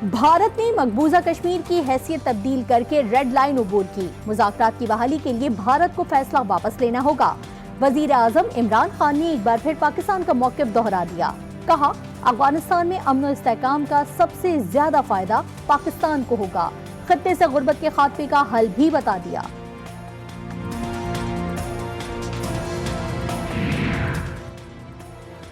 भारत ने मकबूजा कश्मीर की हैसियत तब्दील करके रेड लाइन अबूर की। मुज़ाकरात की बहाली के लिए भारत को फैसला वापस लेना होगा। वजीर आजम इमरान खान ने एक बार फिर पाकिस्तान का मौक़िफ़ दोहरा दिया। कहा, अफगानिस्तान में अमन और इस्तेहकाम का सबसे ज्यादा फायदा पाकिस्तान को होगा। खत्ते से गुर्बत के खात्मे का हल भी बता दिया।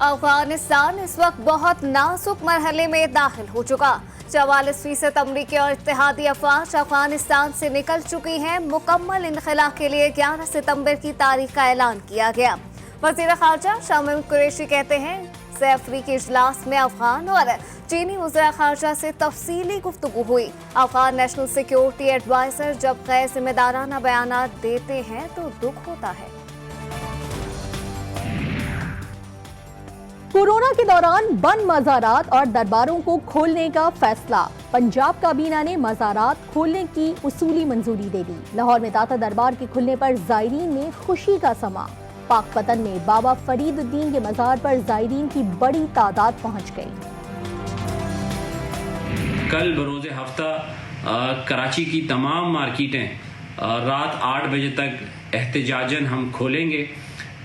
अफगानिस्तान इस वक्त बहुत नाजुक मरहले में दाखिल हो चुका। 44% अमरीकी और इत्तेहादी अफवाज अफगानिस्तान से निकल चुकी हैं। मुकम्मल इनखला के लिए 11 सितंबर की तारीख का ऐलान किया गया। वज़ीर ख़ारजा शाह महमूद कुरैशी कहते हैं, अफ्रीकी इजलास में अफगान और चीनी वज़ीर ख़ारजा से तफसीली गुफ्तगू हुई। अफगान नेशनल सिक्योरिटी एडवाइजर जब गैर जिम्मेदाराना बयानात देते हैं तो दुख होता है। कोरोना के दौरान बंद मज़ारात और दरबारों को खोलने का फैसला। पंजाब काबीना ने मज़ारात खोलने की उसूली मंजूरी दे दी। लाहौर में दाता दरबार के खुलने पर ज़ायरीन में खुशी का समा। पाकपतन में बाबा फरीदुद्दीन के मज़ार पर ज़ायरीन की बड़ी तादाद पहुंच गई। कल बरोज़े हफ्ता कराची की तमाम मार्केटें रात 8 बजे तक एहतजाजन हम खोलेंगे।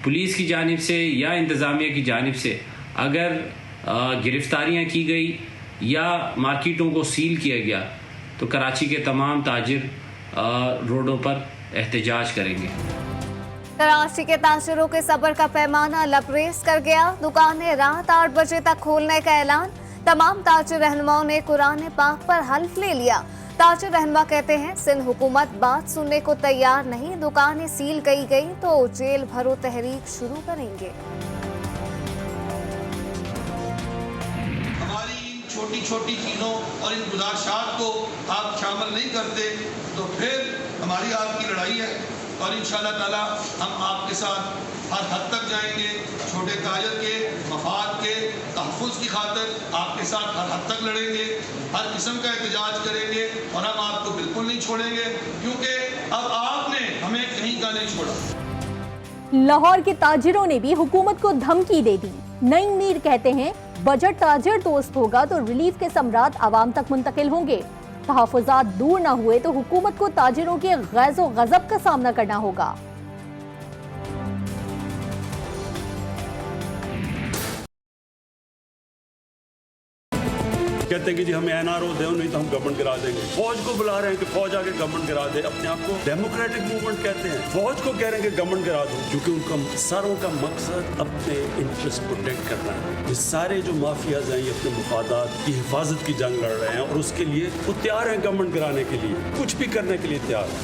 पुलिस की जानिब से या इंतज़ामिया की जानिब से अगर गिरफ्तारियां की गई या मार्केटों को सील किया गया तो कराची के तमाम ताजिर रोडों पर एहतजाज करेंगे। कराची के ताजिरों के सब्र का पैमाना लबरेज कर गया। दुकानें रात 8 बजे तक खोलने का ऐलान। तमाम ताजिर रहनुमाओं ने कुरान पाक पर हल्फ ले लिया। ताजिर रहनुमा कहते हैं, सिंध हुकूमत बात सुनने को तैयार नहीं। दुकानें सील गई तो जेल भरो तहरीक शुरू करेंगे। हमारी छोटी छोटी चीज़ों और इन गुजारिशात को आप शामिल नहीं करते तो फिर हमारी आपकी लड़ाई है और इंशाअल्लाह ताला हम आपके साथ हर हद तक जाएंगे। छोटे ताजर के मफाद के तहफ़्फ़ुज़ की खातिर आपके साथ हर हद तक लड़ेंगे। हर किस्म का एहतजाज करेंगे और हम आपको बिल्कुल नहीं छोड़ेंगे, क्योंकि अब आपने हमें कहीं का नहीं छोड़ा। लाहौर के ताजिरों ने भी हुकूमत को धमकी दे दी। नईम मीर कहते हैं, बजट ताजिर दोस्त होगा तो रिलीफ के समरात आवाम तक मुंतकिल होंगे। तहफ़्फ़ुज़ात दूर न हुए तो हुकूमत को ताजिरों के गैज़ो गज़ब का सामना करना होगा। कहते हैं कि जी हमें एनआरओ दे, नहीं तो हम गवर्नमेंट गिरा देंगे। फौज को बुला रहे हैं कि फौज आके गवर्नमेंट गिरा दे। अपने आप को डेमोक्रेटिक मूवमेंट कहते हैं, फौज को कह रहे हैं कि गवर्नमेंट गिरा दो, क्योंकि उनका सारों का मकसद अपने इंटरेस्ट प्रोटेक्ट करना है। ये सारे जो माफियाज हैं ये अपने मुफादात की हिफाजत की जंग लड़ रहे हैं और उसके लिए वो तैयार हैं गवर्नमेंट गिराने के लिए, कुछ भी करने के लिए तैयार है।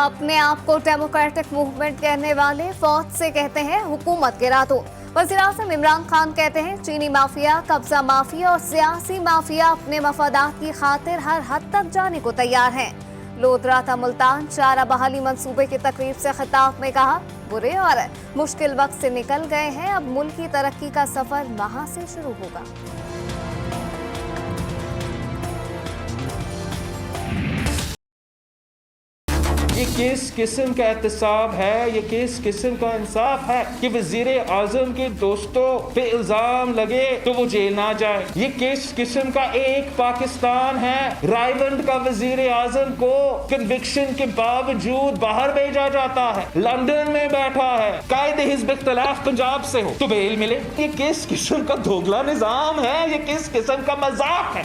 अपने आप को डेमोक्रेटिक मूवमेंट कहने वाले फौज से कहते हैं हुकूमत गिरा दो। वज़ीर आज़म इमरान खान कहते हैं, चीनी माफिया, कब्जा माफिया और सियासी माफिया अपने मफादात की खातिर हर हद तक जाने को तैयार हैं। लोधरा था मुल्तान चारा बहाली मंसूबे की तकरीब से खिताब में कहा, बुरे और मुश्किल वक्त से निकल गए हैं, अब मुल्क की तरक्की का सफर वहां से शुरू होगा। ये किस किस्म का एहतसाब है, ये किस किस्म का इंसाफ है कि वजीर आजम के दोस्तों पे इल्जाम लगे तो वो जेल ना जाए। ये किस किस्म का एक पाकिस्तान है, रायवंड का वजीर आजम को कन्विक्शन के बावजूद बाहर भेजा जाता है, लंदन में बैठा है, कायदे हिज़्ब इख्तिलाफ पंजाब से हो तो बेल मिले। ये किस किस्म का दोगला निजाम है, ये किस किस्म का मजाक है।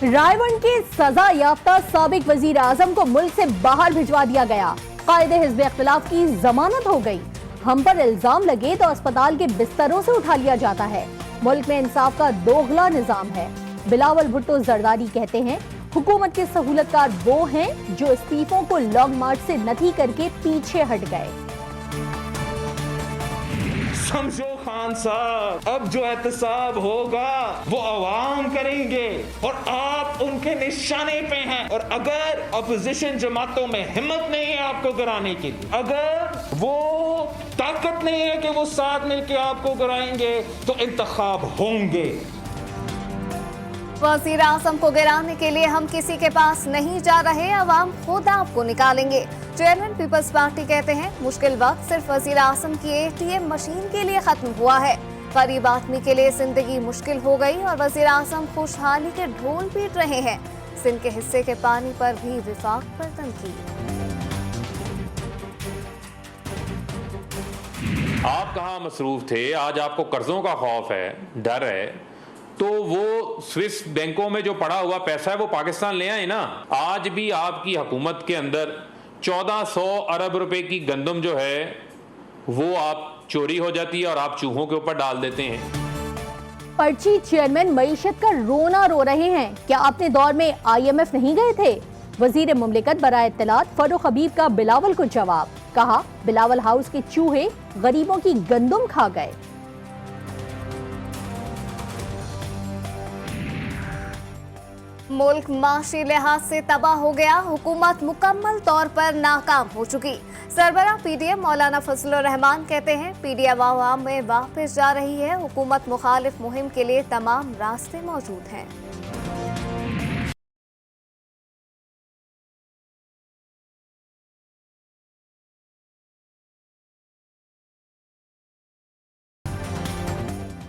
रायवंड के सजा याफ्ता साबिक वजीर आजम को मुल्क से बाहर भिजवा दिया गया। कायदे हिज़्ब इख्तिलाफ की जमानत हो गई। हम पर इल्जाम लगे तो अस्पताल के बिस्तरों से उठा लिया जाता है। मुल्क में इंसाफ का दोगला निजाम है। बिलावल भुट्टो जरदारी कहते हैं, हुकूमत के सहूलतकार वो हैं जो इस्तीफों को लॉन्ग मार्च से नथी करके पीछे हट गए। समझो खान साहब, अब जो एहतसाब होगा वो अवाम करेंगे और आप उनके निशाने पे हैं। और अगर अपोजिशन जमातों में हिम्मत नहीं है आपको गिराने की, अगर वो ताकत नहीं है कि वो साथ मिलकर आपको गिराएंगे तो इंतखाब होंगे। वज़ीर आज़म को गिराने के लिए हम किसी के पास नहीं जा रहे, अवाम खुद आपको निकालेंगे। चेयरमैन पीपल्स पार्टी कहते हैं, मुश्किल वक्त सिर्फ वज़ीर आज़म की ATM मशीन के लिए खत्म हुआ है। गरीब आदमी के लिए जिंदगी मुश्किल हो गई और वजीर आजम खुशहाली के ढोल पीट रहे हैं। सिंध के हिस्से के पानी पर भी विफाक पर तनकीद। आप कहाँ मसरूफ थे? आज आपको कर्जों का खौफ है, डर है, तो वो स्विस बैंकों में जो पड़ा हुआ पैसा है वो पाकिस्तान ले आए ना। आज भी आपकी हुकूमत के अंदर 1400 अरब रुपए की गंदम जो है वो आप चोरी हो जाती है और आप चूहों के ऊपर डाल देते हैं। पर्ची चेयरमैन मईशत का रोना रो रहे हैं। क्या अपने दौर में IMF नहीं गए थे? वजीर मुमलिकत बराए इत्तलात फरूख हबीब का बिलावल को जवाब। कहा, बिलावल हाउस के चूहे गरीबों की गंदम खा गए। मुल्क माशी लिहाज से तबाह हो गया, हुकूमत मुकम्मल तौर पर नाकाम हो चुकी। सरबराह PDM मौलाना फजलुर रहमान कहते हैं PDM आवाम में वापस जा रही है। हुकूमत मुखालिफ मुहिम के लिए तमाम रास्ते मौजूद हैं।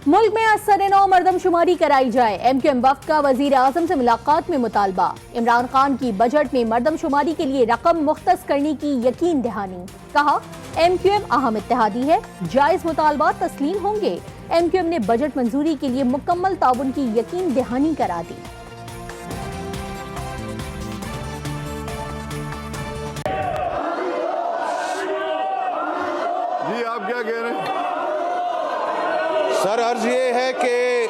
मुल्क में असर-ए-नौ मरदमशुमारी कराई जाए। MQM वफ्द का वजीर आजम से मुलाकात में मुतालबा। इमरान खान की बजट में मरदमशुमारी के लिए रकम मुख्तस करने की यकीन दहानी। कहा, MQM अहम इत्तेहादी है, जायज मुतालबा तस्लीम होंगे। MQM ने बजट मंजूरी के लिए मुकम्मल ताउन की यकीन दहानी करा दी। जी आप क्या कह रहे हैं? सर, अर्ज ये है कि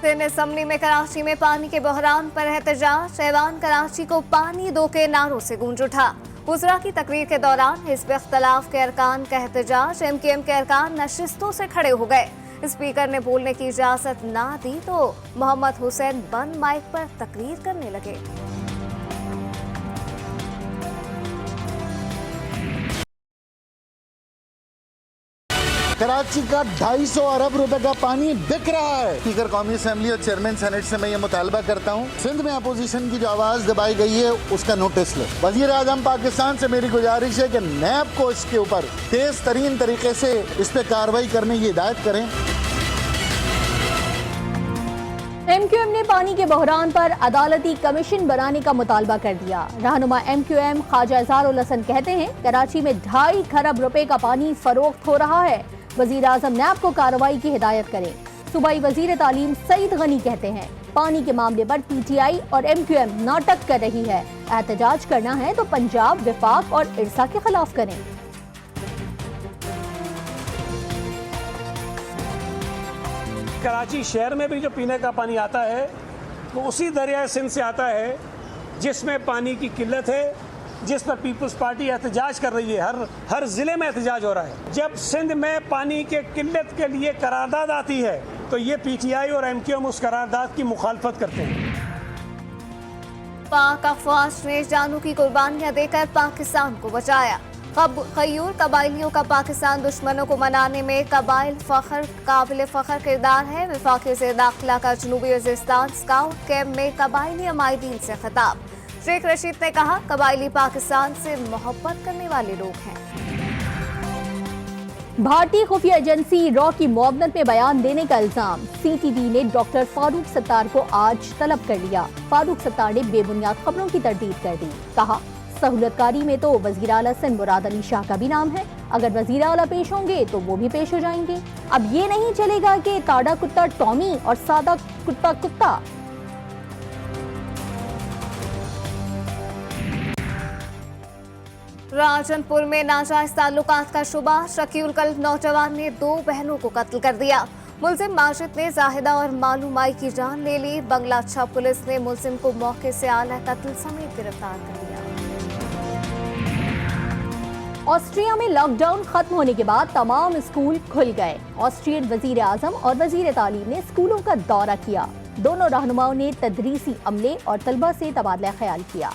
सिंध असम्बली में कराची में पानी के बहरान पर एहतजाज। ऐवान कराची को पानी दो के नारों से गूंज उठा। गुजरा की तकरीर के दौरान हिज़्ब इख्तिलाफ के अरकान का एहतजाज। MQM के अरकान नशिस्तों से खड़े हो गए। स्पीकर ने बोलने की इजाजत ना दी तो मोहम्मद हुसैन बंद माइक पर तकरीर करने लगे। कराची का 250 अरब रुपए का पानी बिक रहा है। स्पीकर कौमी असेंबली और चेयरमैन सेनेट से मैं ये मुतालबा करता हूँ, सिंध में अपोजिशन की जो आवाज दबाई गई है उसका नोटिस ले। वजीर आजम पाकिस्तान से मेरी गुजारिश है कि नैब को इसके ऊपर तेज तरीन तरीके से इस पे कार्रवाई करने की हिदायत करें। MQM ने पानी के बहरान पर अदालती कमीशन बनाने का मुतालबा कर दिया। रहनुमा MQM ख्वाजा इज़हारुल हसन कहते हैं, कराची में 2.5 खरब रुपए का पानी फरोख्त हो रहा है। वजीर आजम नैब को कार्रवाई की हिदायत करें। सूबाई वजीर तालीम सईद गनी कहते हैं, पानी के मामले पर PTI और MQM नाटक कर रही है। एहतजाज करना है तो पंजाब, विफाक और इरसा के खिलाफ करें। कराची शहर में भी जो पीने का पानी आता है वो उसी दरिया सिंध से आता है जिसमें पानी की किल्लत है, जिस पर पीपल्स पार्टी एहतजाज कर रही है। हर ज़िले में एहतजाज हो रहा है। जब सिंध में पानी के किल्लत के लिए करारदाद आती है तो ये PTI और MQM उस करारदाद की मुखालफत करते हैं। पाक अफवाज ने जानों की कुर्बानियां देकर पाकिस्तान को बचाया। खयूर कबाइलियों का पाकिस्तान दुश्मनों को मनाने में कबाइल फख्र काबिल फख्र किरदार है। विफाकी से दाखिला का जनूबी वज़ीरिस्तान स्काउट कैंप में कबाइली अमायदीन से खिताब। शेख रशीद ने कहा, कबाइली पाकिस्तान से मोहब्बत करने वाले लोग हैं। भारतीय खुफिया एजेंसी रॉ की मुआवनत में बयान देने का इल्जाम। CTD ने डॉक्टर फारूक सत्तार को आज तलब कर लिया। फारूक सत्तार ने बेबुनियाद खबरों की तरदीद कर दी। कहा, सहूलतकारी में तो वजीर आला सिंध मुराद अली शाह का भी नाम है। अगर वजीर आला पेश होंगे तो वो भी पेश हो जाएंगे। अब ये नहीं चलेगा कि ताड़ा कुत्ता टॉमी और सादा कुत्ता कुत्ता। राजनपुर में नाजायज ताल्लुकात का शुबा। शकील कल्ब नौजवान ने 2 बहनों को कत्ल कर दिया। मुलजिम माजिद ने जाहिदा और मालूमाई की जान ले ली। बंगलाच्छा पुलिस ने मुलजिम को मौके से आला कत्ल समेत गिरफ्तार कर लिया। ऑस्ट्रिया में लॉकडाउन खत्म होने के बाद तमाम स्कूल खुल गए। ऑस्ट्रियन वजीर आजम और वजीर तालीम ने स्कूलों का दौरा किया। दोनों रहनुमाओं ने तदरीसी अमले और तलबा से तबादला ख्याल किया।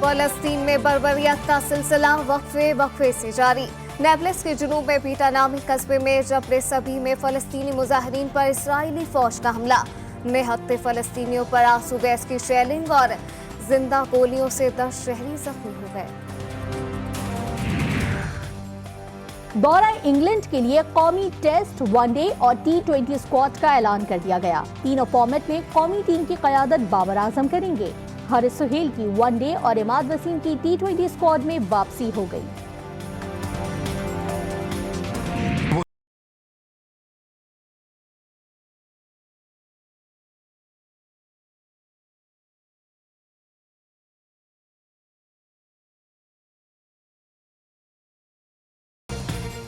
फ़लस्तीन में बर्बरियत का सिलसिला वक्फे से जारी। नेबल्स के जुनूब में बीटा नामी कस्बे में जबरे सभी में फलस्तीनी मुजाहिरीन पर इस्राएली फौज का हमला। निहत्ते फलस्तीनियों पर आंसू गैस की शेलिंग और जिंदा गोलियों से 10 शहरी जख्मी हो गए। दौरा इंग्लैंड के लिए कौमी टेस्ट, वनडे और T20 स्क्वाड का ऐलान कर दिया गया। तीनों फॉर्मेट में कौमी टीम की क़यादत बाबर आजम करेंगे। हारिस सुहेल की वनडे और इमाद वसीम की T20 स्क्वाड में वापसी हो गई।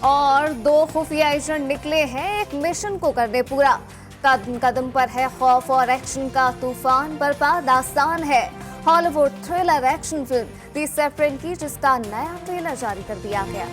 और 2 खुफिया एजेंट निकले हैं एक मिशन को करने पूरा। कदम कदम पर है खौफ और एक्शन का तूफान बरपा। दास्तान है हॉलीवुड थ्रिलर एक्शन फिल्म दी सेफ्रेन की, जिसका नया ट्रेलर जारी कर दिया गया।